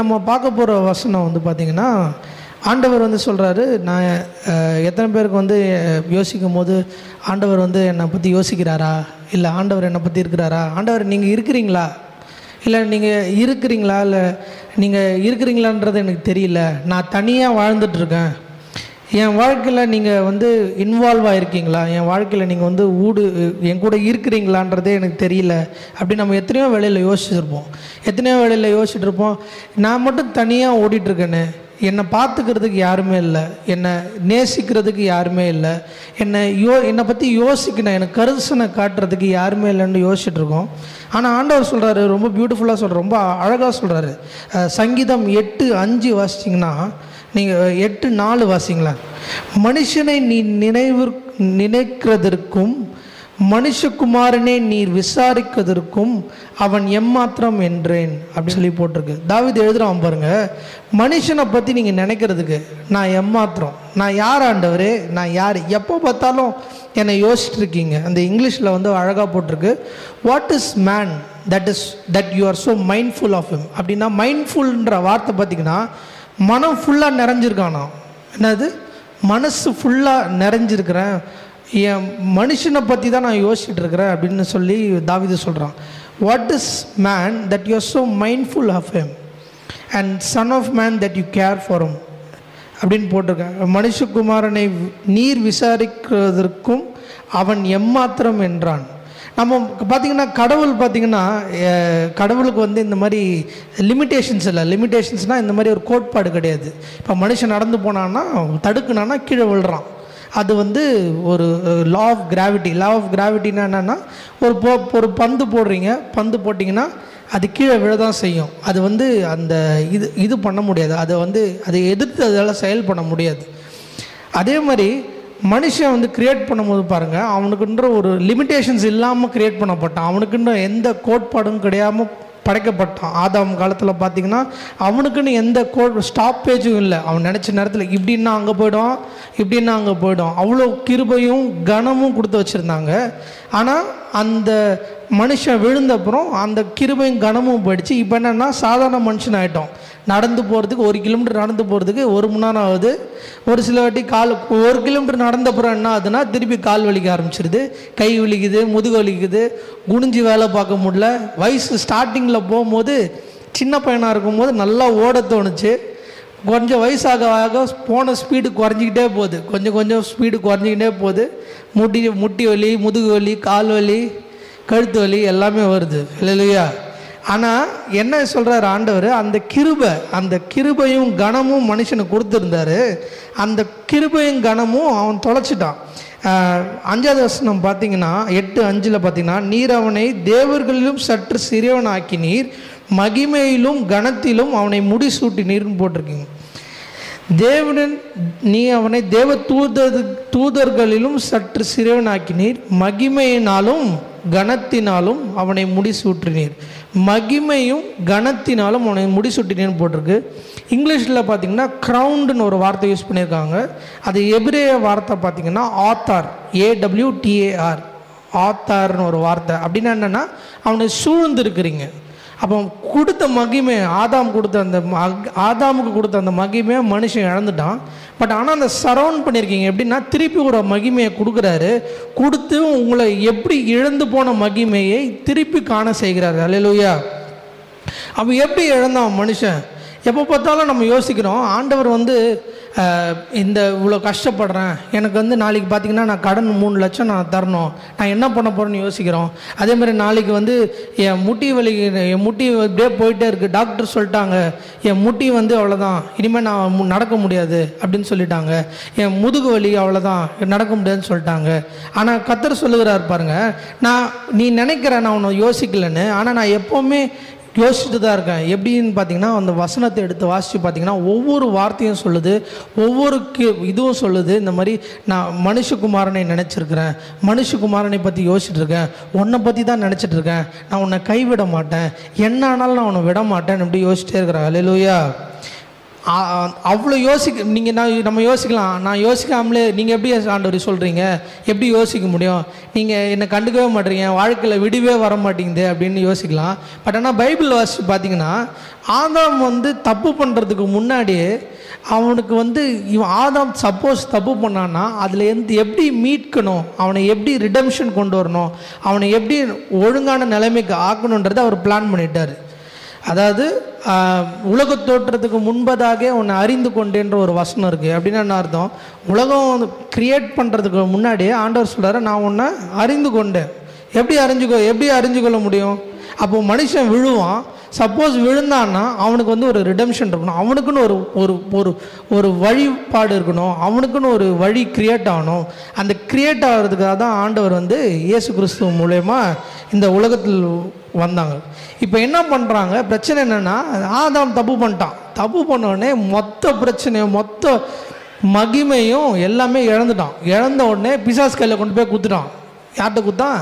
நம்ம பார்க்க போகிற வசனம் வந்து பார்த்திங்கன்னா, ஆண்டவர் வந்து சொல்கிறாரு, நான் எத்தனை பேருக்கு வந்து யோசிக்கும் போது ஆண்டவர் வந்து என்னை பற்றி யோசிக்கிறாரா, இல்லை ஆண்டவர் என்னை பற்றி இருக்கிறாரா, ஆண்டவர் நீங்கள் இருக்கிறீங்களா, இல்லை நீங்கள் இருக்கிறீங்களா, இல்லை நீங்கள் இருக்கிறீங்களான்றது எனக்கு தெரியல, நான் தனியாக வாழ்ந்துட்டுருக்கேன், என் வாழ்க்கையில் நீங்கள் வந்து இன்வால்வ் ஆகிருக்கீங்களா, என் வாழ்க்கையில் நீங்கள் வந்து என் கூட இருக்கிறீங்களான்றதே எனக்கு தெரியல. அப்படி நம்ம எத்தனையோ வேலையில் யோசிச்சுருப்போம், எத்தனையோ வேலையில் யோசிச்சுட்டு இருப்போம். நான் மட்டும் தனியாக ஓடிட்டுருக்கேன்னு, என்னை பார்த்துக்கிறதுக்கு யாருமே இல்லை, என்னை நேசிக்கிறதுக்கு யாருமே இல்லை, என்னை பற்றி யோசிக்கணும், எனக்கு கருசனை காட்டுறதுக்கு யாருமே இல்லைன்னு யோசிச்சுட்ருக்கோம். ஆனால் ஆண்டவர் சொல்கிறாரு, ரொம்ப பியூட்டிஃபுல்லாக சொல்கிறார், ரொம்ப அழகாக சொல்கிறாரு. சங்கீதம் 8:5 வாசிச்சிங்கன்னா, நீங்கள் 8:4 வாசிங்களா, மனுஷனை நீ நினைக்கிறதற்கும் மனுஷகுமாரனே நீர் விசாரிக்கிறதற்கும் அவன் எம்மாத்திரம் என்றேன் அப்படி சொல்லி போட்டிருக்கு. தாவீது எழுதுறான் பாருங்க, மனுஷனை பற்றி நீங்கள் நினைக்கிறதுக்கு நான் எம்மாத்திரம், நான் யார் ஆண்டவரே, நான் யார், எப்போ பார்த்தாலும் என்னை யோசிச்சுட்டு இருக்கீங்க. அந்த இங்கிலீஷில் வந்து அழகாக போட்டிருக்கு, what is man that you are so mindful of him. அப்படின்னா மைண்ட்ஃபுல்ன்ற வார்த்தை பார்த்திங்கன்னா மனம் ஃபுல்லாக நிறைஞ்சிருக்கானா, என்னது மனசு ஃபுல்லாக நிறைஞ்சிருக்கிறேன், என் மனுஷனை பற்றி தான் நான் யோசிச்சுட்டு இருக்கிறேன் அப்படின்னு சொல்லி தாவீது சொல்கிறான். What is man that you are so mindful of him and son of man that you care for him அப்படின்னு போட்டிருக்கேன். மனுஷகுமாரனை நீர் விசாரிக்கிறதற்கும் அவன் எம்மாத்திரம் என்றான். நம்ம பார்த்திங்கன்னா கடவுள் பார்த்திங்கன்னா, கடவுளுக்கு வந்து இந்த மாதிரி லிமிட்டேஷன்ஸ் இல்லை. லிமிட்டேஷன்ஸ்னால் இந்த மாதிரி ஒரு கோட்பாடு கிடையாது. இப்போ மனுஷன் நடந்து போனான்னா தடுக்குனான்னா கீழே விழுறான், அது வந்து ஒரு லா ஆஃப் கிராவிட்டினா என்னென்னா, ஒரு பந்து போடுறீங்க, பந்து போட்டிங்கன்னா அது கீழே விழதான் செய்யும். அது வந்து அந்த இது பண்ண முடியாது, அதை எதிர்த்து அதால் செயல் பண்ண முடியாது. அதே மாதிரி மனுஷன் வந்து க்ரியேட் பண்ணும்போது பாருங்கள், அவனுக்குன்ற ஒரு லிமிட்டேஷன்ஸ் இல்லாமல் க்ரியேட் பண்ணப்பட்டான், அவனுக்குன்ற எந்த கோட்பாடும் கிடையாமல் படைக்கப்பட்டான். ஆதாம் காலத்தில் பார்த்திங்கன்னா அவனுக்குன்னு எந்த ஸ்டாப்பேஜும் இல்லை. அவன் நினச்ச நேரத்தில் இப்படின்னா அங்கே போய்டும், இப்படின்னா அங்கே போய்டும், அவ்வளோ கிருபையும் கனமும் கொடுத்து வச்சுருந்தாங்க. ஆனால் அந்த மனுஷன் விழுந்தப்புறம் அந்த கிருபையும் கனமும் போயிடுச்சு. இப்போ என்னென்னா சாதாரண மனுஷன் ஆகிட்டோம். நடந்து போகிறதுக்கு 1 கிலோமீட்டர் நடந்து போகிறதுக்கு 1 மணி நேரம் ஆகுது. ஒரு சில வாட்டி 1 கிலோமீட்டர் நடந்தப்புறம் என்ன ஆகுதுன்னா திருப்பி கால் வலிக்க ஆரம்பிச்சிருது, கை வலிக்குது, முதுகு வலிக்குது, குனிஞ்சு வேலை பார்க்க முடியல. வயசு ஸ்டார்டிங்கில் போகும்போது சின்ன பையனாக இருக்கும்போது நல்லா ஓட தோணுச்சு. கொஞ்சம் வயசாக ஆக போன ஸ்பீடு குறைஞ்சிக்கிட்டே போகுது, கொஞ்சம் ஸ்பீடு குறைஞ்சிக்கிட்டே போகுது. முட்டி வலி, முதுகு வலி, கால் வலி, கழுத்து வலி எல்லாமே வருது இல்லையா. ஆனால் என்ன சொல்கிறார் ஆண்டவர், அந்த கிருபையும் கனமும் மனுஷனுக்கு கொடுத்துருந்தாரு, அந்த கிருபையும் கனமும் அவன் தொலைச்சிட்டான். 5வது வசனம் பார்த்தீங்கன்னா 8:5 பார்த்தீங்கன்னா, நீர் அவனை தேவர்களிலும் சற்று சிறியவனாக்கினீர், மகிமையிலும் கனத்திலும் அவனை முடிசூட்டினீர்னு போட்டிருக்கீங்க. நீ அவனை தேவ தூதர்களிலும் சற்று சிறியவனாக்கினீர், மகிமையினாலும் கனத்தினாலும் அவனை முடிசூட்டினீர். மகிமையும் கனத்தினாலும் அவனை முடிசூட்டினேன்னு போட்டிருக்கு. இங்கிலீஷில் பார்த்திங்கன்னா க்ரௌண்டுன்னு ஒரு வார்த்தை யூஸ் பண்ணியிருக்காங்க. அது எபிரேய வார்த்தை பார்த்திங்கன்னா ஆத்தார், AWTAR, ஆத்தார்னு ஒரு வார்த்தை. அப்படின்னா என்னென்னா அவனை சூழ்ந்து இருக்கிறீங்க. அப்போ கொடுத்த மகிமை ஆதாமுக்கு கொடுத்த அந்த மகிமையை மனுஷன் இழந்துட்டான். பட் ஆனால் அந்த சரவுண்ட் பண்ணியிருக்கீங்க. எப்படின்னா திருப்பி ஒரு மகிமையை கொடுக்குறாரு, கொடுத்து உங்களை எப்படி இழந்து போன மகிமையை திருப்பி காண செய்கிறாரு. அல்லேலூயா. அப்போ எப்படி இழந்தான் மனுஷன்? எப்போ பார்த்தாலும் நம்ம யோசிக்கிறோம், ஆண்டவர் வந்து இந்த இவ்வளோ கஷ்டப்படுறேன், எனக்கு வந்து நாளைக்கு பார்த்திங்கன்னா நான் கடன் 3 லட்சம் நான் தரணும், நான் என்ன பண்ண போகிறேன்னு யோசிக்கிறோம். அதேமாதிரி நாளைக்கு வந்து என் முட்டி அப்படியே போயிட்டே இருக்குது, டாக்டர் சொல்லிட்டாங்க என் முட்டி வந்து அவ்வளோதான், இனிமேல் நான் நடக்க முடியாது அப்படின்னு சொல்லிட்டாங்க, என் முதுகு வலி அவ்வளோதான், நடக்க முடியாதுன்னு சொல்லிட்டாங்க. ஆனால் கர்த்தர் சொல்லுகிறார் பாருங்கள், நீ நினைக்கிற நான் உன்னை யோசிக்கலன்னு, ஆனால் நான் எப்போவுமே யோசிச்சுட்டு தான் இருக்கேன். எப்படின்னு பார்த்தீங்கன்னா அந்த வசனத்தை எடுத்து வாசித்து பார்த்தீங்கன்னா ஒவ்வொரு வார்த்தையும் சொல்லுது, ஒவ்வொரு இதுவும் சொல்லுது. இந்த மாதிரி நான் மனுஷகுமாரனை நினச்சிருக்கிறேன், மனுஷகுமாரனை பற்றி யோசிச்சுட்டு இருக்கேன், உன்னை பற்றி தான் நினச்சிட்டு இருக்கேன், நான் உன்னை கைவிட மாட்டேன், என்ன ஆனாலும் நான் உன்னை விட மாட்டேன், இப்படி யோசிச்சிட்டே இருக்கிறேன். அல்லேலூயா. அவ்வளோ நீங்கள் நம்ம யோசிக்கலாம். நான் யோசிக்காமலே நீங்கள் எப்படி ஆண்டவர் சொல்கிறீங்க, எப்படி யோசிக்க முடியும், நீங்கள் என்னை கண்டுக்கவே மாட்டீங்க, வாழ்க்கையில் விடுவே வர மாட்டேங்குது அப்படின்னு யோசிக்கலாம். பட் ஆனால் பைபிள் வாசித்து பார்த்தீங்கன்னா ஆதாம் வந்து தப்பு பண்ணுறதுக்கு முன்னாடியே அவனுக்கு வந்து இவன் ஆதாம் சப்போஸ் தப்பு பண்ணான்னா அதில் எப்படி மீட்கணும், அவனை எப்படி ரிடம்ஷன் கொண்டு வரணும், அவனை எப்படி ஒழுங்கான நிலைமைக்கு ஆக்கணுன்றதை அவர் பிளான் பண்ணிட்டார். அதாவது உலக தோற்றத்துக்கு முன்பதாக உன்னை அறிந்து கொண்டேன்ற ஒரு வசனம் இருக்குது. அப்படின்னா என்ன அர்த்தம்? உலகம் கிரியேட் பண்ணுறதுக்கு முன்னாடியே ஆண்டவர் சொல்கிறார், நான் உன்னை அறிந்து கொண்டேன். எப்படி அறிஞ்சுக்கொள்ள முடியும்? அப்போ மனுஷன் விழுவான். சப்போஸ் விழுந்தான்னா அவனுக்கு வந்து ஒரு ரிடம்ஷன் இருக்கணும், அவனுக்குன்னு ஒரு ஒரு ஒரு வழிபாடு இருக்கணும், அவனுக்குன்னு ஒரு வழி கிரியேட் ஆகணும். அந்த கிரியேட் ஆகிறதுக்காக தான் ஆண்டவர் வந்து இயேசு கிறிஸ்துவ மூலயமா இந்த உலகத்தில் வந்தாங்க. இப்போ என்ன பண்ணுறாங்க, பிரச்சனை என்னென்னா ஆதாம் தப்பு பண்ணிட்டான். தப்பு பண்ண உடனே மொத்த பிரச்சனையும் மொத்த மகிமையும் எல்லாமே இழந்துட்டான். இழந்த உடனே பிசாஸ் கையில் கொண்டு போய் கொடுத்துட்டான். யார்கிட்ட கொடுத்தான்?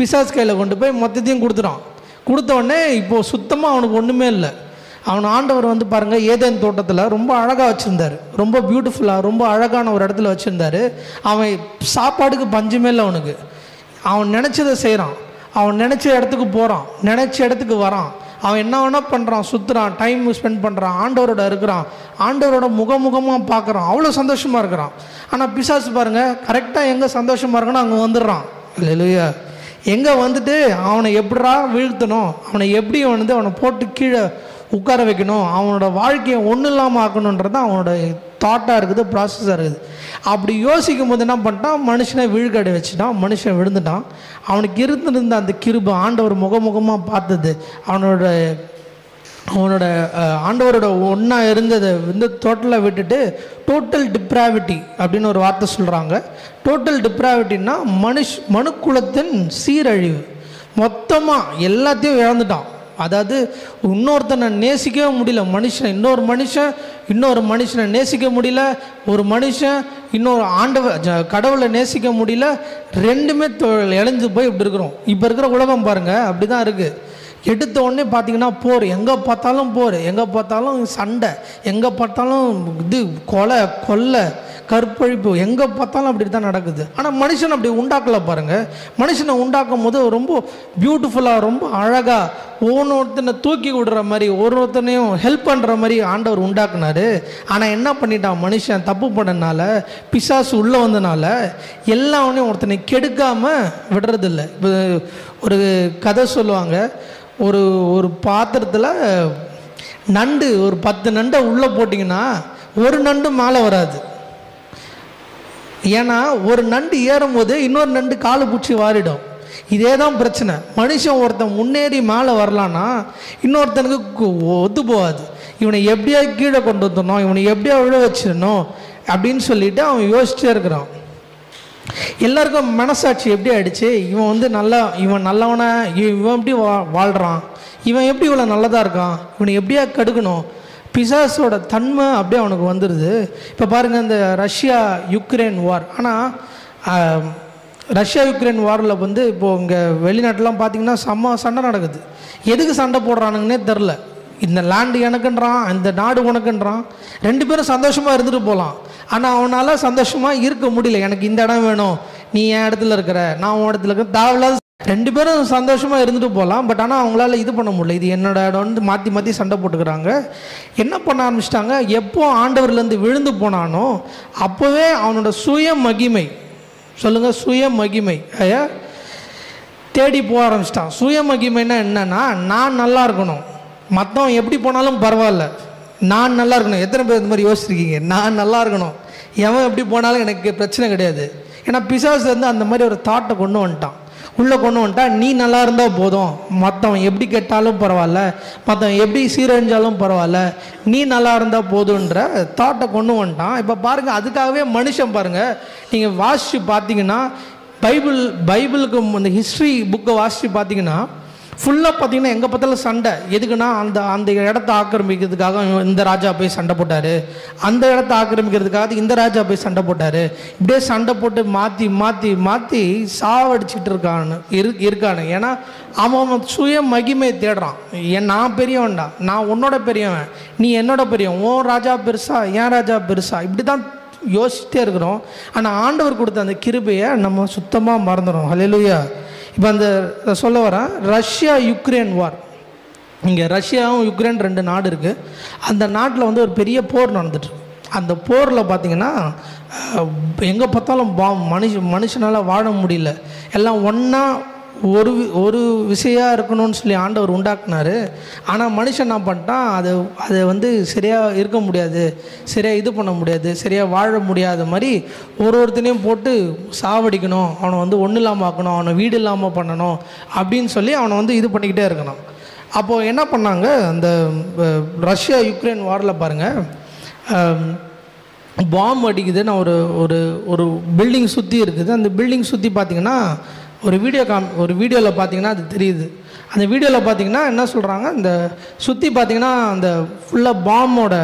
பிசாஸ் கையில் கொண்டு போய் மொத்தத்தையும் கொடுத்துட்டான். கொடுத்த உடனே இப்போது சுத்தமாக அவனுக்கு ஒன்றுமே இல்லை. அவன் ஆண்டவர் வந்து பாருங்கள், ஏதேன் தோட்டத்தில் ரொம்ப அழகாக வச்சுருந்தார், ரொம்ப பியூட்டிஃபுல்லாக ரொம்ப அழகான ஒரு இடத்துல வச்சுருந்தார். அவன் சாப்பாடுக்கு பஞ்சமே இல்லை அவனுக்கு. அவன் நினச்சதை செய்கிறான், அவன் நினச்ச இடத்துக்கு போகிறான், நினச்ச இடத்துக்கு வரான், அவன் என்ன வேணால் பண்ணுறான், சுற்றுறான், டைம் ஸ்பெண்ட் பண்ணுறான், ஆண்டவரோட இருக்கிறான், ஆண்டவரோட முகமுகமாக பார்க்குறான், அவ்வளோ சந்தோஷமாக இருக்கிறான். ஆனால் பிசாசு பாருங்கள், கரெக்டாக எங்கே சந்தோஷமாக இருக்கணும் அங்கே வந்துடுறான். இல்லையா? எங்கே வந்துட்டு அவனை எப்படா வீழ்த்தணும், அவனை எப்படி வந்து அவனை போட்டு கீழே உட்கார வைக்கணும், அவனோட வாழ்க்கையை ஒன்றும் இல்லாமல் ஆக்கணுன்றது அவனோட தாட்டாக இருக்குது, ப்ராசஸாக இருக்குது. அப்படி யோசிக்கும் போது என்ன பண்ணிட்டான், மனுஷனை விழுக்கடை வச்சுட்டான், மனுஷன் விழுந்துட்டான். அவனுக்கு இருந்திருந்த அந்த கிருபை, ஆண்டவர் முகமுகமாக பார்த்தது, அவனோட ஆண்டவரோட ஒன்றா இருந்ததை வந்து டோட்டலாக விட்டுட்டு டோட்டல் டிப்ராவிட்டி அப்படின்னு ஒரு வார்த்தை சொல்கிறாங்க. டோட்டல் டிப்ராவிட்டின்னா மனுக்குலத்தின் சீரழிவு, மொத்தமாக எல்லாத்தையும் இழந்துட்டான். அதாவது இன்னொருத்தனை நேசிக்கவே முடியல மனுஷன், இன்னொரு மனுஷனை நேசிக்க முடியல, ஒரு மனுஷன் இன்னொரு கடவுளை நேசிக்க முடியல, ரெண்டுமே இழந்து போய் இப்படி இருக்கிறோம். இப்போ இருக்கிற உலகம் பாருங்கள், அப்படி தான் இருக்குது. எடுத்த உடனே பார்த்தீங்கன்னா போர், எங்கே பார்த்தாலும் போர், எங்கே பார்த்தாலும் சண்டை, எங்கே பார்த்தாலும் இது கொலை கற்பழிப்பு, எங்கே பார்த்தாலும் அப்படி தான் நடக்குது. ஆனால் மனுஷன் அப்படி உண்டாக்கலை பாருங்கள். மனுஷனை உண்டாக்கும் போது ரொம்ப பியூட்டிஃபுல்லாக, ரொம்ப அழகாக, ஒவ்வொருத்தனை தூக்கி விடுற மாதிரி, ஒவ்வொருத்தனையும் ஹெல்ப் பண்ணுற மாதிரி ஆண்டவர் உண்டாக்குனார். ஆனால் என்ன பண்ணிட்டான் மனுஷன்? தப்பு பண்ணனால, பிசாசு உள்ளே வந்தனால எல்லாவனையும் ஒருத்தனை கெடுக்காமல் விடுறதில்லை. இப்போ ஒரு கதை சொல்லுவாங்க, ஒரு பாத்திரத்தில் நண்டு, ஒரு 10 நண்டை உள்ளே போட்டிங்கன்னா ஒரு நண்டு மேலே வராது. ஏன்னா ஒரு நண்டு ஏறும்போது இன்னொரு நண்டு காலை பூச்சி வாரிடும். இதே தான் பிரச்சனை. மனுஷன் ஒருத்தன் முன்னேறி மேலே வரலான்னா இன்னொருத்தனுக்கு ஒத்து போகாது. இவனை எப்படியா கீழே கொண்டு வந்துடணும், இவனை எப்படியா விழ வச்சிடணும் அப்படின்னு சொல்லிட்டு அவன் யோசிச்சே இருக்கிறான். எல்லாருக்கும் மனசாட்சி எப்படி ஆயிடுச்சு, இவன் வந்து இவன் நல்லவனை, இவன் எப்படி வாழ்கிறான், இவன் எப்படி இவ்வளோ நல்லதாக இருக்கான், இவனை எப்படியா கெடுக்கணும், பிசாசோட தன்மை அப்படியே அவனுக்கு வந்துடுது. இப்போ பாருங்கள், இந்த ரஷ்யா யுக்ரைன் வார். ஆனால் ரஷ்யா யுக்ரைன் வாரில் வந்து இப்போது இங்கே வெளிநாட்டெலாம் பார்த்திங்கன்னா செம்ம சண்டை நடக்குது. எதுக்கு சண்டை போடுறானுங்கன்னே தெரில. இந்த லேண்டு எனக்குன்றான், இந்த நாடு உனக்குன்றான். 2 பேரும் சந்தோஷமாக இருந்துட்டு போகலாம், ஆனால் அவனால் சந்தோஷமாக இருக்க முடியல. எனக்கு இந்த இடம் வேணும், நீ என் இடத்துல இருக்கிற, நான் உன் இடத்துல இருக்கிற, தேவையில்லாத 2 பேரும் சந்தோஷமாக இருந்துட்டு போகலாம். பட் ஆனால் அவங்களால இது பண்ண முடியல. இது என்னோட இடம்னு மாற்றி சண்டை போட்டுக்கிறாங்க. என்ன பண்ண ஆரம்பிச்சிட்டாங்க, எப்போ ஆண்டவர்லேருந்து விழுந்து போனானோ அப்போவே அவனோட சுயமகிமை, சொல்லுங்கள், சுயமகிமை தேடி போக ஆரம்பிச்சிட்டான். சுயமகிமைன்னா என்னன்னா, நான் நல்லா இருக்கணும், மற்றவன் எப்படி போனாலும் பரவாயில்ல, நான் நல்லா இருக்கணும். எத்தனை பேர் இந்த மாதிரி யோசிச்சிருக்கீங்க? நான் நல்லா இருக்கணும், எவன் எப்படி போனாலும் எனக்கு பிரச்சனை கிடையாது. ஏன்னா பிசாசு வந்து அந்த மாதிரி ஒரு தாட்டை உள்ளே கொண்டு வந்துட்டான். நீ நல்லா இருந்தால் போதும், மற்றவன் எப்படி கெட்டாலும் பரவாயில்ல, மற்றவன் எப்படி சீரழிஞ்சாலும் பரவாயில்ல, நீ நல்லா இருந்தால் போதுன்ற தாட்டை கொண்டு வந்துட்டான். இப்போ பாருங்கள், அதுக்காகவே மனுஷன் பாருங்கள், நீங்கள் வாசித்து பார்த்தீங்கன்னா, பைபிளுக்கு இந்த ஹிஸ்ட்ரி புக்கை வாசித்து பார்த்தீங்கன்னா ஃபுல்லாக பார்த்தீங்கன்னா எங்கே பார்த்தாலும் சண்டை. எதுக்குன்னா அந்த அந்த இடத்த ஆக்கிரமிக்கிறதுக்காக இந்த ராஜா போய் சண்டை போட்டார், அந்த இடத்த ஆக்கிரமிக்கிறதுக்காக இந்த ராஜா போய் சண்டை போட்டார். இப்படியே சண்டை போட்டு மாற்றி மாற்றி மாற்றி சாவடிச்சிட்டு இருக்கானு. ஏன்னா அவன் சுய மகிமையை தேடுறான். நான் பெரியவன்டா, நான் உன்னோட பெரியவன், நீ என்னோட பெரியவன், உன் ராஜா பெருசா என் ராஜா பெருசா, இப்படி தான் யோசிச்சுட்டே இருக்கிறோம். ஆனால் ஆண்டவர் கொடுத்த அந்த கிருபையை நம்ம சுத்தமாக மறந்துடும். ஹல்லேலூயா. இப்போ அந்த சொல்ல வரேன், ரஷ்யா யுக்ரைன் வார். இங்கே ரஷ்யாவும் யுக்ரைன் 2 நாடு இருக்குது. அந்த நாட்டில் வந்து ஒரு பெரிய போர் நடந்துட்டுருக்கு. அந்த போரில் பார்த்திங்கன்னா எங்கே பார்த்தாலும் மனுஷனால் வாழ முடியல. எல்லாம் ஒன்றா ஒரு விஷயம் இருக்கணும்னு சொல்லி ஆண்டவர் உண்டாக்குனார். ஆனால் மனுஷன் என்ன பண்ணிட்டான், அதை வந்து சரியாக இருக்க முடியாது, சரியாக இது பண்ண முடியாது, சரியாக வாழ முடியாத மாதிரி ஒருத்தனையும் போட்டு சாவடிக்கணும், அவனை வந்து ஒன்றும் இல்லாமல் ஆக்கணும், அவனை வீடு இல்லாமல் பண்ணணும் அப்படின்னு சொல்லி அவனை வந்து இது பண்ணிக்கிட்டே இருக்கணும். அப்போது என்ன பண்ணாங்க, அந்த ரஷ்யா யுக்ரைன் வாரில் பாருங்கள், பாம்பு அடிக்குது. நான் ஒரு பில்டிங் சுற்றி இருக்குது. அந்த பில்டிங் சுற்றி பார்த்திங்கன்னா ஒரு வீடியோவில் பார்த்தீங்கன்னா அது தெரியுது. அந்த வீடியோவில் பார்த்தீங்கன்னா என்ன சொல்கிறாங்க, இந்த சுற்றி பார்த்தீங்கன்னா அந்த ஃபுல்லாக பாம்போட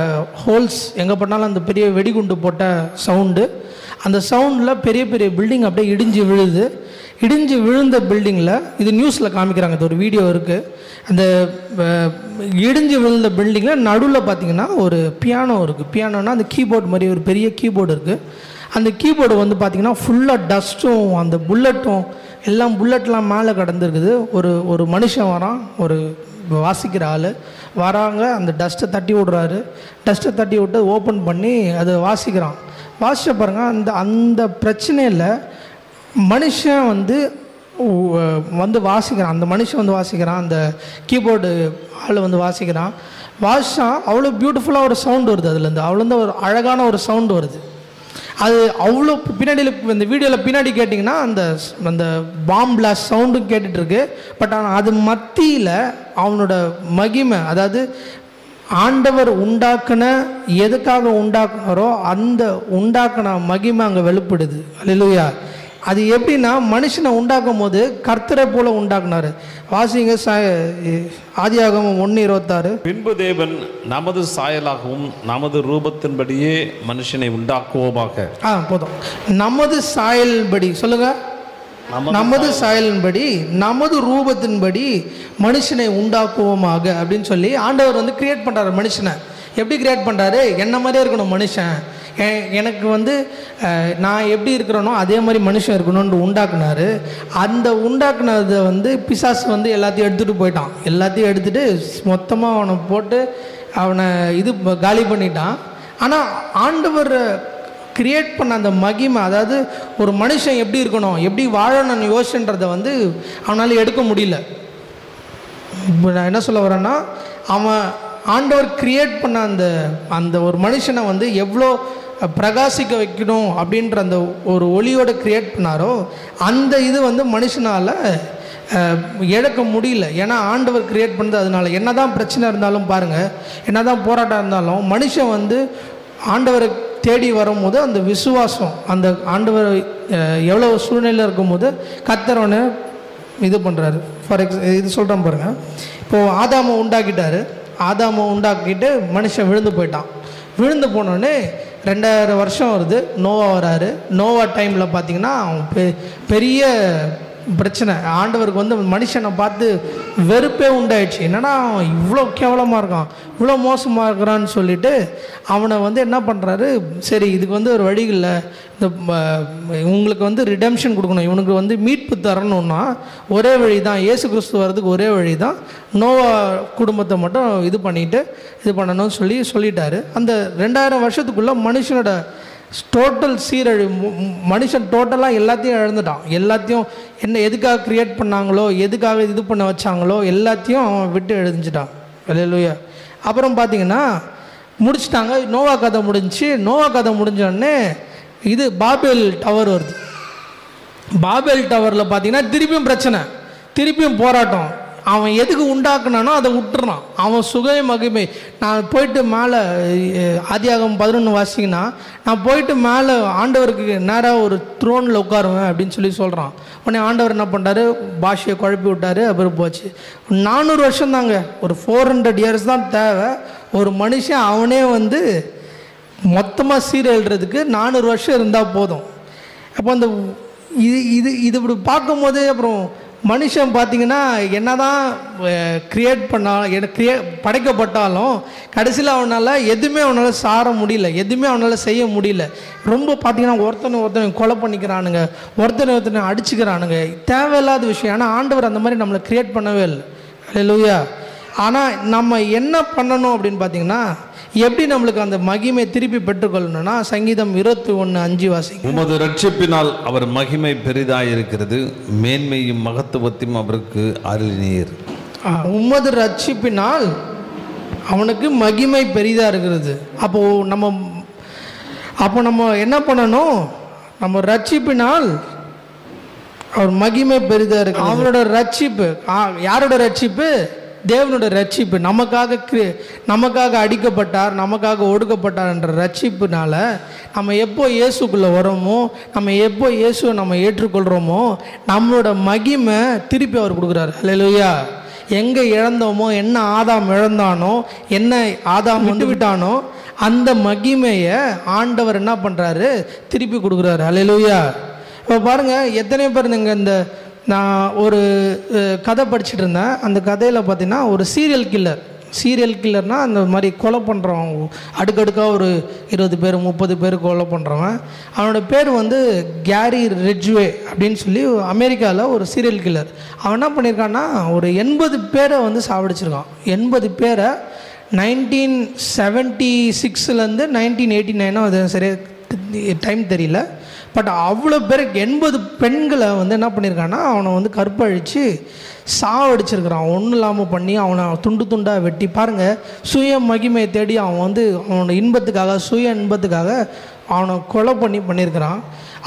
ஹோல்ஸ் எங்கே பண்ணாலும் அந்த பெரிய வெடிகுண்டு போட்ட சவுண்டு, அந்த சவுண்டில் பெரிய பெரிய பில்டிங் அப்படியே இடிஞ்சு விழுந்த பில்டிங்கில், இது நியூஸில் காமிக்கிறாங்க, இது ஒரு வீடியோ இருக்குது. அந்த இடிஞ்சு விழுந்த பில்டிங்கில் நடுவில் பார்த்திங்கன்னா ஒரு பியானோ இருக்குது. பியானோன்னா அந்த கீபோர்டு மாதிரி ஒரு பெரிய கீபோர்டு இருக்குது. அந்த கீபோர்டு வந்து பார்த்திங்கன்னா ஃபுல்லாக டஸ்ட்டும் அந்த புல்லட்லாம் மேலே கடந்துருக்குது. ஒரு மனுஷன் வரான், ஒரு வாசிக்கிற ஆள் வராங்க, அந்த டஸ்ட்டை தட்டி விடுறாரு. டஸ்ட்டை தட்டி விட்டு ஓப்பன் பண்ணி அதை வாசிச்ச பாருங்கள். அந்த பிரச்சனையில் மனுஷன் வந்து வாசிக்கிறான். அந்த மனுஷன் வந்து வாசிக்கிறான், அந்த கீபோர்டு ஆள் வந்து வாசிக்கிறான். வாசிச்சா அவ்வளோ பியூட்டிஃபுல்லாக ஒரு சவுண்டு வருது. அதுலேருந்து அவ்வளோ ஒரு அழகான ஒரு சவுண்டு வருது. அது அவ்வளோ பின்னாடியில், இந்த வீடியோவில் பின்னாடி கேட்டிங்கன்னா அந்த பாம் பிளாஸ்ட் சவுண்டும் கேட்டுட்ருக்கு. பட் ஆனால் அது மத்தியில் அவனோட மகிமை, அதாவது ஆண்டவர் எதுக்காக உண்டாக்குனாரோ அந்த உண்டாக்குன மகிமை அங்கே வெளிப்படுது. அல்லேலூயா. அது எப்படின்னா, மனுஷனை உண்டாக்கும் போது கர்த்தரை போல உண்டாக்குனாரு. வாசிங்க ஆதியாகமம் 1:26. பின்பு தேவன் நமது சாயலாகவும் நமது ரூபத்தின்படியே மனுஷனை உண்டாக்குவோமாக. போதும். நமது சாயலின்படி சொல்லுங்க, நமது சாயலின்படி நமது ரூபத்தின்படி மனுஷனை உண்டாக்குவோமாக அப்படின்னு சொல்லி ஆண்டவர் வந்து கிரியேட் பண்ணுறாரு மனுஷனை. எப்படி கிரியேட் பண்ணுறாரு, என்ன மாதிரியே இருக்கணும் மனுஷன், எனக்கு வந்து நான் எப்படி இருக்கிறேனோ அதே மாதிரி மனுஷன் இருக்கணும்னு உண்டாக்குனாரு. அந்த உண்டாக்குனதை வந்து பிசாசு வந்து எல்லாத்தையும் எடுத்துகிட்டு போயிட்டான். எல்லாத்தையும் எடுத்துகிட்டு மொத்தமாக அவனை போட்டு அவனை காலி பண்ணிட்டான். ஆனால் ஆண்டவர் கிரியேட் பண்ண அந்த மகிமை, அதாவது ஒரு மனுஷன் எப்படி இருக்கணும், எப்படி வாழணும்னு யோசின்றதை வந்து அவனால் எடுக்க முடியல. இப்போ நான் என்ன சொல்ல வரேன்னா, ஆண்டவர் கிரியேட் பண்ண அந்த ஒரு மனுஷனை வந்து எவ்வளோ பிரகாசிக்க வைக்கணும் அப்படின்ற அந்த ஒரு ஒளியோடு கிரியேட் பண்ணாரோ, அந்த இது வந்து மனுஷனால் இழக்க முடியல. ஏன்னா ஆண்டவர் கிரியேட் பண்ணுறது அதனால. என்ன தான் பிரச்சனை இருந்தாலும் பாருங்கள், என்ன தான் போராட்டம் இருந்தாலும் மனுஷன் வந்து ஆண்டவரை தேடி வரும்போது அந்த விசுவாசம், அந்த ஆண்டவர் எவ்வளோ சூழ்நிலையில் இருக்கும்போது கர்த்தரவனை இது பண்ணுறாரு. இது சொல்கிறேன் பாருங்கள். இப்போது ஆதாமை உண்டாக்கிட்டு மனுஷன் விழுந்து போயிட்டான். விழுந்து போனோடனே 2000 வருஷம் வருது, நோவா வராரு. நோவா டைமில் பார்த்திங்கன்னா பெரிய பிரச்சனை. ஆண்டவருக்கு வந்து மனுஷனை பார்த்து வெறுப்பே உண்டாயிடுச்சு. என்னன்னா அவன் இவ்வளோ கேவலமாக இருக்கான், இவ்வளோ மோசமாக இருக்கிறான்னு சொல்லிட்டு அவனை வந்து என்ன பண்ணுறாரு, சரி இதுக்கு வந்து ஒரு வழி இல்லை, இந்த உங்களுக்கு வந்து ரிடெம்ஷன் கொடுக்கணும், இவனுக்கு வந்து மீட்பு தரணும்னா ஒரே வழி தான், இயேசு கிறிஸ்து வர்றதுக்கு ஒரே வழி தான், நோவா குடும்பத்தை மட்டும் இது பண்ணணும்னு சொல்லிட்டாரு. அந்த 2000 வருஷத்துக்குள்ளே மனுஷனோட டோட்டல் சீரழிவு, மனுஷன் டோட்டலாக எல்லாத்தையும் இழந்துட்டான். எல்லாத்தையும் எதுக்காக கிரியேட் பண்ணாங்களோ, எதுக்காக இது பண்ண வச்சாங்களோ எல்லாத்தையும் அவன் விட்டு எழுதிஞ்சிட்டான். அல்லேலூயா. அப்புறம் பார்த்தீங்கன்னா முடிச்சிட்டாங்க. நோவா கதை முடிஞ்சோடனே இது பாபேல் டவர் வருது. பாபேல் டவரில் பார்த்தீங்கன்னா திருப்பியும் பிரச்சனை, திருப்பியும் போராட்டம். அவன் எதுக்கு உண்டாக்குனானோ அதை விட்டுறான். அவன் சுக மகிமை. நான் போயிட்டு மேலே ஆதியாகமம் 11 வாசிங்கன்னா, நான் போயிட்டு மேலே ஆண்டவருக்கு நேராக ஒரு த்ரோனில் உட்காருவேன் அப்படின்னு சொல்கிறான். உடனே ஆண்டவர் என்ன பண்ணுறாரு, பாஷையை குழப்பி விட்டார். அப்புறம் போச்சு. 400 வருஷம் தாங்க, ஒரு 400 இயர்ஸ் தான் தேவை. ஒரு மனுஷன் அவனே வந்து மொத்தமாக சீரழிறதுக்கு 400 வருஷம் இருந்தால் போதும். அப்போ அந்த இது இப்படி பார்க்கும்போது அப்புறம் மனுஷன் பார்த்திங்கன்னா என்ன தான் படைக்கப்பட்டாலும் கடைசியில் அவனால் எதுவுமே அவனால் சார முடியல, எதுவுமே அவனால் செய்ய முடியல. ரொம்ப பார்த்திங்கன்னா ஒருத்தனை கொலை பண்ணிக்கிறானுங்க, ஒருத்தனை அடிச்சுக்கிறானுங்க, தேவையில்லாத விஷயம். ஆனால் ஆண்டவர் அந்த மாதிரி நம்மளை கிரியேட் பண்ணவே இல்லை. அல்லேலூயா. ஆனால் நம்ம என்ன பண்ணணும் அப்படின்னு பார்த்திங்கன்னா, எப்படி நம்மளுக்கு அந்த மகிமை திருப்பி பெற்றுக்கொள்ளணும்னா, சங்கீதம் 21:5 வாசிங்க. உமது ரட்சிப்பினால் அவர் மகிமை பெரிதாயிருக்கிறது, மேன்மையும் மகத்துவத்தையும் அவருக்கு அருளினீர். உமது ரட்சிப்பினால் அவனுக்கு மகிமை பெரிதாக இருக்கிறது. அப்போ நம்ம என்ன பண்ணணும், நம்ம ரட்சிப்பினால் அவர் மகிமை பெரிதாக இருக்கு. அவனோட ரட்சிப்பு யாரோட ரட்சிப்பு? தேவனோட ரட்சிப்பு. நமக்காக அடிக்கப்பட்டார், நமக்காக ஒடுக்கப்பட்டார் என்ற ரட்சிப்புனால நம்ம எப்போ இயேசுக்குள்ளே வரோமோ, நம்ம எப்போ இயேசுவை நம்ம ஏற்றுக்கொள்கிறோமோ, நம்மளோட மகிமை திருப்பி அவர் கொடுக்குறாரு. அல்லேலூயா. எங்கே இழந்தோமோ, என்ன ஆதாம் இழந்தானோ, என்ன ஆதாம் விட்டானோ, அந்த மகிமையை ஆண்டவர் என்ன பண்ணுறாரு, திருப்பி கொடுக்குறாரு. அல்லேலூயா. இப்போ பாருங்கள், எத்தனை பேர் இந்த நான் ஒரு கதை படிச்சுட்டு இருந்தேன். அந்த கதையில் பார்த்தீங்கன்னா, ஒரு சீரியல் கில்லர்னால் அந்த மாதிரி கொலை பண்ணுறவன், அடுக்கடுக்காக ஒரு 20 பேர் 30 பேர் கொலை பண்ணுறவன். அவனோட பேர் வந்து கேரி ரிட்ஜ்வே அப்படின்னு சொல்லி அமெரிக்காவில் ஒரு சீரியல் கில்லர். அவன் என்ன பண்ணியிருக்கான்னா, ஒரு 80 பேரை வந்து சாவடிச்சிருக்கான். 80 பேரை 1976 1989 அது சரியாக டைம் தெரியல. பட் அவ்வளோ பேருக்கு 80 பெண்களை வந்து என்ன பண்ணியிருக்கான்னா, அவனை வந்து கற்பழித்து சாவடிச்சிருக்கிறான். ஒன்றும் இல்லாமல் பண்ணி அவனை துண்டு துண்டாக வெட்டி. பாருங்கள், சுய மகிமையை தேடி அவன் வந்து அவனோட இன்பத்துக்காக, சுய இன்பத்துக்காக அவனை கொலை பண்ணியிருக்கிறான்.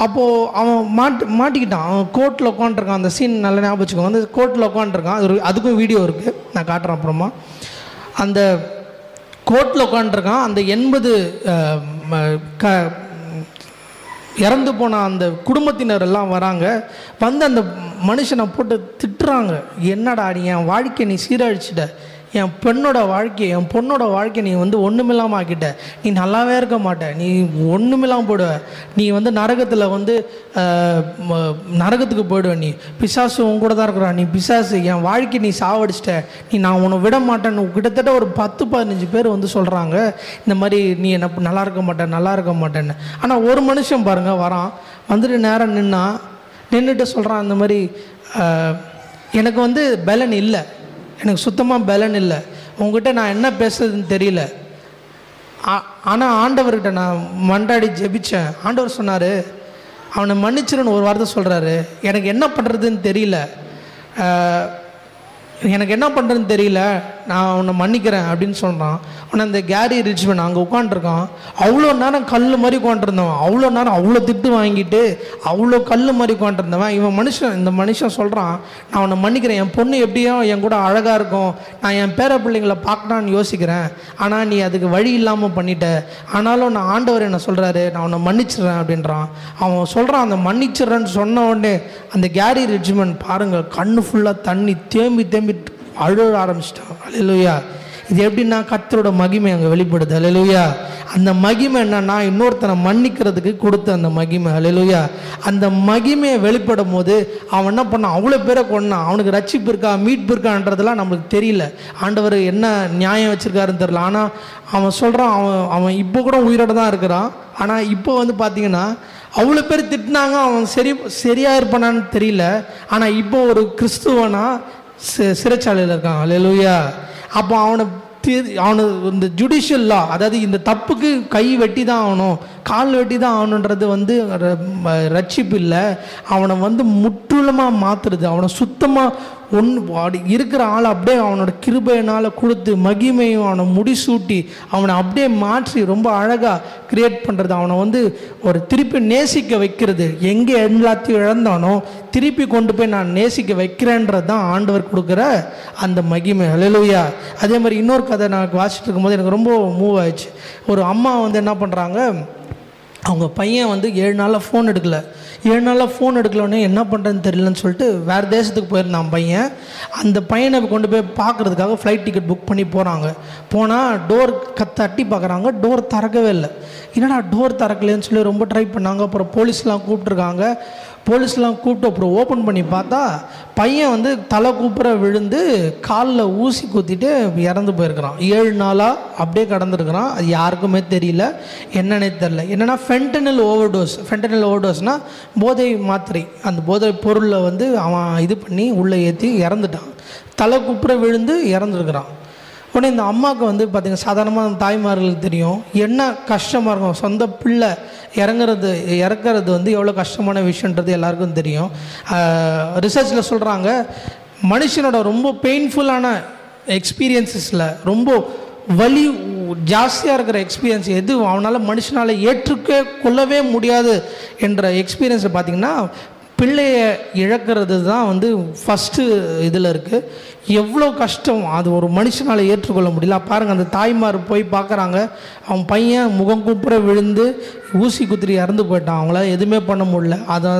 அப்போது அவன் மாட்டிக்கிட்டான். அவன் கோர்ட்டில் உட்காந்துருக்கான். அந்த சீன் நல்லா ஞாபகம் வச்சுக்கோங்க. அந்த கோர்ட்டில் உட்காந்துருக்கான். அதுக்கும் வீடியோ இருக்குது, நான் காட்டுறேன் அப்புறமா. அந்த கோர்ட்டில் உட்காந்துருக்கான். அந்த 80 இறந்து போன அந்த குடும்பத்தினர் எல்லாம் வராங்க. வந்து அந்த மனுஷனை போட்டு திட்டுறாங்க. என்னடா நீ என் வாழ்க்கையை நீ சீரழிச்சிட்ட, என் பொண்ணோட வாழ்க்கையை நீ வந்து ஒன்றுமில்லாமல் ஆக்கிட்ட, நீ நல்லாவே இருக்க மாட்ட, நீ ஒன்றுமில்லாமல் போடுவ, நீ வந்து நரகத்தில் வந்து நரகத்துக்கு போயிடுவ, நீ பிசாசு உன் கூட தான் இருக்கிறான், நீ பிசாசு, என் வாழ்க்கையை நீ சாவடிச்சிட்ட, நான் உன்னை விட மாட்டேன்னு கிட்டத்தட்ட ஒரு 10-15 பேர் வந்து சொல்கிறாங்க. இந்த மாதிரி நீ என்ன நல்லா இருக்க மாட்டேன்னு. ஆனால் ஒரு மனுஷன் பாருங்கள் வரான், வந்துட்டு நேரம் நின்றுட்டு சொல்கிறான், இந்த மாதிரி எனக்கு வந்து பலன் இல்லை, எனக்கு சுத்தமாக பலன் இல்லை, உங்ககிட்ட நான் என்ன பேசுறதுன்னு தெரியல. ஆனால் ஆண்டவர்கிட்ட நான் மன்றாடி ஜெபித்தேன். ஆண்டவர் சொன்னார், அவனை மன்னிச்சிருன்னு ஒரு வார்த்தை சொல்கிறாரு. எனக்கு என்ன பண்ணுறதுன்னு தெரியல, நான் அவனை மன்னிக்கிறேன் அப்படின்னு சொல்கிறான். ஆனால் அந்த கேரி ரிச்மன் அங்கே உட்காண்ட்ருக்கான். அவ்வளோ நேரம் கல் மாதிரி உட்காண்ட்ருந்தவன், அவ்வளோ திட்டு வாங்கிட்டு அவ்வளோ கல் மாதிரி உட்காண்ட்ருந்தவன். இந்த மனுஷன் சொல்கிறான், நான் அவனை மன்னிக்கிறேன், என் பொண்ணு எப்படியோ என் கூட அழகாக இருக்கும், நான் என் பேர பிள்ளைங்களை பார்க்கலான்னு யோசிக்கிறேன், ஆனால் நீ அதுக்கு வழி இல்லாமல் பண்ணிட்ட, ஆனாலும் நான் ஆண்டவர் என்ன சொல்கிறாரு, நான் அவனை மன்னிச்சிடுறேன் அப்படின்றான். அவன் சொல்கிறான், அந்த மன்னிச்சிடுறேன்னு சொன்ன உடனே அந்த கேரி ரிச்மன் பாருங்கள், கண்ணு ஃபுல்லாக தண்ணி தேம்பி அழுக ஆரம்பிச்சிட்டான். அல்லேலூயா. இது எப்படின்னா, கர்த்தரோட மகிமை அங்கே வெளிப்படுது. அல்லேலூயா. அந்த மகிமை என்னன்னா, இன்னொருத்தனை மன்னிக்கிறதுக்கு கொடுத்த அந்த மகிமை. அல்லேலூயா. அந்த மகிமையை வெளிப்படும் போது அவன் என்ன பண்ணான், அவ்வளோ பேரை கொண்டான். அவனுக்கு ரட்சிப்பு இருக்கா, மீட்பு இருக்கான்றதெல்லாம் நம்மளுக்கு தெரியல, ஆண்டவர் என்ன நியாயம் வச்சுருக்காருன்னு தெரியல. ஆனால் அவன் சொல்கிறான், அவன் இப்போ கூட உயிரோடு தான் இருக்கிறான். ஆனால் இப்போ வந்து பார்த்திங்கன்னா, அவ்வளோ பேர் திட்டினாங்க, அவன் சரியாக இருப்பானான்னு தெரியல. ஆனால் இப்போ ஒரு கிறிஸ்துவனா சிறைச்சாலையில் இருக்கான். அல்லேலூயா. அப்போ அவனை இந்த ஜுடிஷியல் லா, அதாவது இந்த தப்புக்கு கை வெட்டி தான் ஆகணும், கால் வெட்டி தான் ஆகணுன்றது வந்து ரட்சிப்பு இல்லை. அவனை வந்து முற்றிலுமாக மாற்றுறது, அவனை சுத்தமாக இருக்கிற ஆளை அப்படியே அவனோட கிருபையினால் கொடுத்து மகிமையும் அவனை முடிசூட்டி அவனை அப்படியே மாற்றி ரொம்ப அழகாக கிரியேட் பண்ணுறது, அவனை வந்து ஒரு திருப்பி நேசிக்க வைக்கிறது. எங்கே எல்லாத்தையும் இழந்தானோ திருப்பி கொண்டு போய் நான் நேசிக்க வைக்கிறேன்றது தான் ஆண்டவர் கொடுக்குற அந்த மகிமை. ஹல்லேலூயா. அதே மாதிரி இன்னொரு கதை நான் வாசிச்சுட்டு இருக்கும்போது எனக்கு ரொம்ப மூவ் ஆயிடுச்சு. ஒரு அம்மா வந்து என்ன பண்ணுறாங்க, அவங்க பையன் வந்து 7 நாளில் ஃபோன் எடுக்கலை. 7 நாளில் ஃபோன் எடுக்கலோடனே என்ன பண்ணுறதுன்னு தெரியலன்னு சொல்லிட்டு வேறு தேசத்துக்கு போயிருந்தான் பையன். அந்த பையனை கொண்டு போய் பார்க்குறதுக்காக ஃப்ளைட் டிக்கெட் புக் பண்ணி போகிறாங்க. போனால் டோர் தட்டி பார்க்குறாங்க, டோர் திறக்கவே இல்லை. என்னடா டோர் திறக்கலன்னு சொல்லி ரொம்ப ட்ரை பண்ணாங்க. அப்புறம் போலீஸ்லாம் கூப்பிட்ருக்காங்க. போலீஸ்லாம் கூப்பிட்டு அப்புறம் ஓப்பன் பண்ணி பார்த்தா பையன் வந்து தலை கூப்புற விழுந்து காலில் ஊசி குத்திட்டு இறந்து போயிருக்கிறான். 7 நாளாக அப்படியே கடந்துருக்கிறான். அது யாருக்குமே தெரியல, என்னன்னே தெரில. என்னென்னா ஃபென்டனில் ஓவர்டோஸ். ஃபென்டனில் ஓவர்டோஸ்னால் போதை மாத்திரை, அந்த போதை பொருளில் வந்து அவன் இது பண்ணி உள்ளே ஏற்றி இறந்துட்டான். தலை கூப்புற விழுந்து இறந்துருக்கிறான். உடனே இந்த அம்மாவுக்கு வந்து பார்த்திங்கன்னா சாதாரணமாக தாய்மார்களுக்கு தெரியும் என்ன கஷ்டமாக இருக்கும். சொந்த பிள்ளை இறக்கிறது வந்து எவ்வளோ கஷ்டமான விஷயன்றது எல்லாருக்கும் தெரியும். ரிசர்ச்சில் சொல்கிறாங்க, மனுஷனோட ரொம்ப பெயின்ஃபுல்லான எக்ஸ்பீரியன்ஸஸில் ரொம்ப வலி ஜாஸ்தியாக இருக்கிற எக்ஸ்பீரியன்ஸ் எது அவனால் மனுஷனால் கொள்ளவே முடியாது என்ற எக்ஸ்பீரியன்ஸை பார்த்திங்கன்னா பிள்ளையை இழக்கிறது தான் வந்து ஃபஸ்ட்டு இதில் இருக்குது. எவ்வளோ கஷ்டம் அது ஒரு மனுஷனால் ஏற்றுக்கொள்ள முடியல. பாருங்கள், அந்த தாய்மார் போய் பார்க்குறாங்க, அவன் பையன் முகம் கூப்புற விழுந்து ஊசி குத்திரி இறந்து போயிட்டான், அவங்களால எதுவுமே பண்ண முடியல. அதை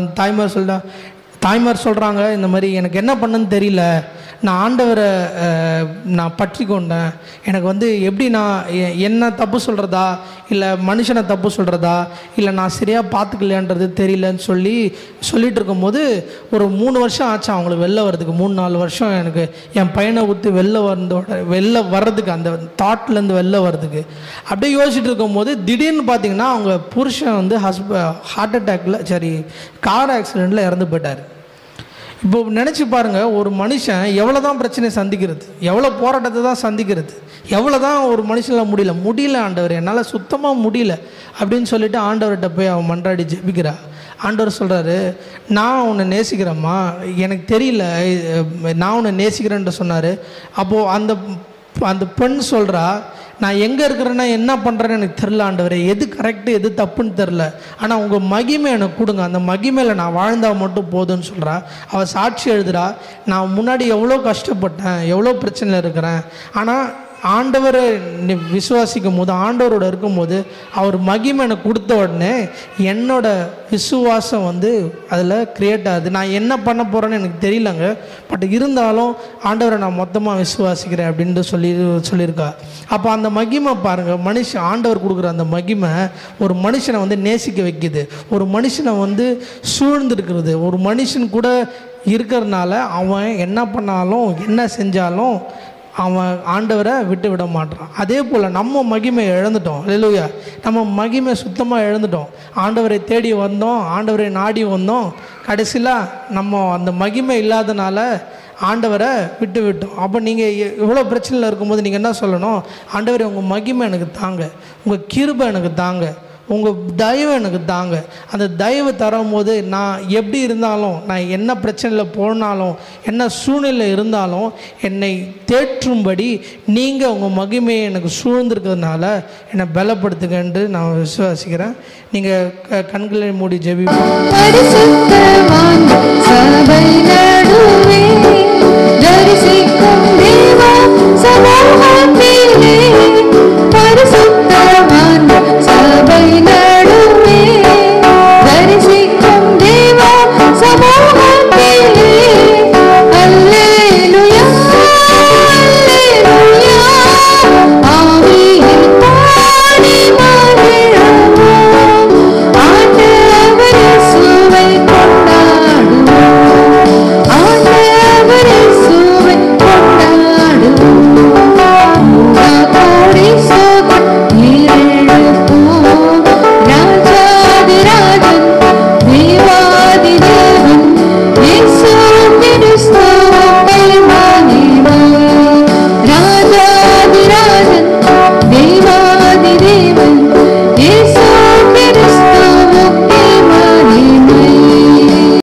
தாய்மார் சொல்கிறாங்க, இந்த மாதிரி எனக்கு என்ன பண்ணுன்னு தெரியல, நான் ஆண்டவரை நான் பற்றி கொண்டேன், எனக்கு வந்து எப்படி நான் என்ன தப்பு சொல்கிறதா இல்லை மனுஷனை தப்பு சொல்கிறதா இல்லை நான் சரியாக பார்த்துக்கலையான்றது தெரியலன்னு சொல்லிட்டு இருக்கும்போது ஒரு 3 வருஷம் ஆச்சு அவங்களுக்கு வெளில வர்றதுக்கு. 3-4 வருஷம் எனக்கு என் பையனை ஊற்றி வெளில வர்றதுக்கு, அந்த தாட்லேருந்து வெளில வர்றதுக்கு. அப்படியே யோசிச்சுட்டு இருக்கும்போது திடீர்னு பார்த்திங்கன்னா அவங்க புருஷன் வந்து ஹார்ட் அட்டாக்கில் கார் ஆக்சிடெண்ட்டில் இறந்து போயிட்டார். இப்போ நினச்சி பாருங்கள், ஒரு மனுஷன் எவ்வளோ தான் பிரச்சனையை சந்திக்கிறது, எவ்வளோ போராட்டத்தை தான் சந்திக்கிறது, எவ்வளோ தான் ஒரு மனுஷனால் முடியல ஆண்டவர், என்னால் சுத்தமாக முடியல அப்படின்னு சொல்லிட்டு ஆண்டவர்கிட்ட போய் அவன் மன்றாடி ஜெபிக்கிறா. ஆண்டவர் சொல்கிறாரு, நான் உன்னை நேசிக்கிறேம்மா, எனக்கு தெரியல நான் உன்னை நேசிக்கிறேன்ட்டு சொன்னார். அப்போது அந்த பெண் சொல்கிறா, நான் எங்கே இருக்கிறேன்னா என்ன பண்ணுறேன்னு எனக்கு தெரில ஆண்டவரே, எது கரெக்டு எது தப்புன்னு தெரில, ஆனால் உங்கள் மகிமை எனக்கு கொடுங்க, அந்த மகிமையில் நான் வாழ்ந்தால் மட்டும் போதும்னு சொல்கிறா. அவள் சாட்சி எழுதுகிறா, நான் முன்னாடி எவ்வளோ கஷ்டப்பட்டேன், எவ்வளோ பிரச்சனையில் இருக்கிறேன், ஆனால் ஆண்டவரை விசுவாசிக்கும் போது, ஆண்டவரோட இருக்கும்போது அவர் மகிமை எனக்கு கொடுத்த உடனே என்னோட விசுவாசம் வந்து அதில் க்ரியேட் ஆகுது. நான் என்ன பண்ண போகிறேன்னு எனக்கு தெரியலங்க, பட் இருந்தாலும் ஆண்டவரை நான் மொத்தமாக விசுவாசிக்கிறேன் அப்படின்ட்டு சொல்லியிருக்கா. அப்போ அந்த மகிமை பாருங்கள், ஆண்டவர் கொடுக்குற அந்த மகிமை ஒரு மனுஷனை வந்து நேசிக்க வைக்குது, ஒரு மனுஷனை வந்து சூழ்ந்துருக்கிறது. ஒரு மனுஷன் கூட இருக்கிறதுனால அவன் என்ன பண்ணாலும் என்ன செஞ்சாலும் அவன் ஆண்டவரை விட்டு விட மாட்டான். அதே போல் நம்ம மகிமை இழந்துட்டோம். அல்லேலூயா. நம்ம மகிமை சுத்தமாக இழந்துட்டோம். ஆண்டவரை தேடி வந்தோம், ஆண்டவரை நாடி வந்தோம், கடைசியில் நம்ம அந்த மகிமை இல்லாதனால ஆண்டவரை விட்டு விட்டோம். அப்போ நீங்கள் எவ்வளோ பிரச்சனையில் இருக்கும்போது நீங்கள் என்ன சொல்லணும், ஆண்டவரை உங்கள் மகிமை எனக்கு தாங்க, உங்கள் கிருபை எனக்கு தாங்க, உங்கள் தயவு எனக்கு தாங்க. அந்த தயவு தரும்போது நான் எப்படி இருந்தாலும், நான் என்ன பிரச்சனையில் போனாலும், என்ன சூழ்நிலை இருந்தாலும் என்னை தேற்றும்படி நீங்கள் உங்கள் மகிமையை எனக்கு சூழ்ந்திருக்கிறதுனால என்னை பலப்படுத்துங்கன்னு நான் விசுவாசிக்கிறேன். நீங்கள் கண்களை மூடி ஜெபிப்போம்.